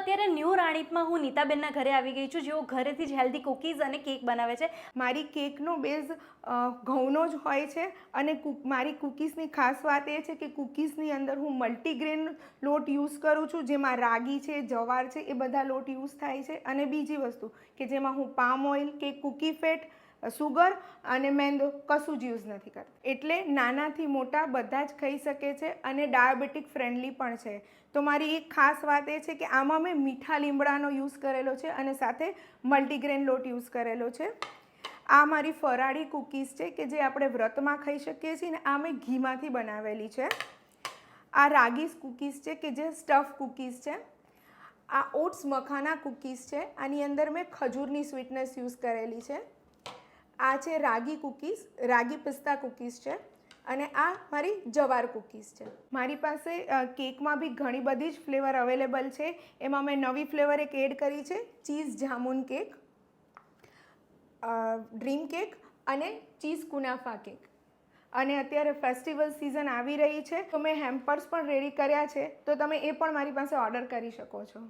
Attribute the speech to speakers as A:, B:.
A: અત્યારે ન્યૂ રાણીપમાં હું નીતાબેનના ઘરે આવી ગઈ છું, જેઓ ઘરેથી જ હેલ્ધી કૂકીઝ અને કેક બનાવે છે.
B: મારી કેકનો બેઝ ઘઉંનો જ હોય છે અને મારી કૂકીઝની ખાસ વાત એ છે કે કૂકીઝની અંદર હું મલ્ટીગ્રેન લોટ યુઝ કરું છું, જેમાં રાગી છે, જવાર છે, એ બધા લોટ યુઝ થાય છે. અને બીજી વસ્તુ કે જેમાં હું પામ ઓઇલ કે કૂકી ફેટ, સુગર અને મેંદો કશું જ યુઝ નથી કરતી. એટલે નાનાથી મોટા બધા જ ખાઈ શકે છે અને ડાયાબિટીક ફ્રેન્ડલી પણ છે. તો મારી એક ખાસ વાત એ છે કે આમાં મેં મીઠા લીમડાનો યુઝ કરેલો છે અને સાથે મલ્ટીગ્રેન લોટ યુઝ કરેલો છે. આ મારી ફરાળી કૂકીઝ છે કે જે આપણે વ્રતમાં ખાઈ શકીએ છીએ ને આ મેં ઘીમાંથી બનાવેલી છે. આ રાગીસ કૂકીઝ છે કે જે સ્ટફ કૂકીઝ છે. આ ઓટ્સ મખાના કૂકીઝ છે. આની અંદર મેં ખજૂરની સ્વીટનેસ યુઝ કરેલી છે. આ છે રાગી કૂકીઝ, રાગી પિસ્તા કૂકીઝ છે અને આ મારી જવાર કૂકીઝ છે. મારી પાસે કેકમાં બી ઘણી બધી જ ફ્લેવર અવેલેબલ છે. એમાં મેં નવી ફ્લેવર એક એડ કરી છે, cheese jamun cake, dream cake અને ચીઝ કુનાફા કેક. અને અત્યારે ફેસ્ટિવલ સિઝન આવી રહી છે તો મેં હેમ્પર્સ પણ રેડી કર્યા છે, તો તમે એ પણ મારી પાસે ઓર્ડર કરી શકો છો.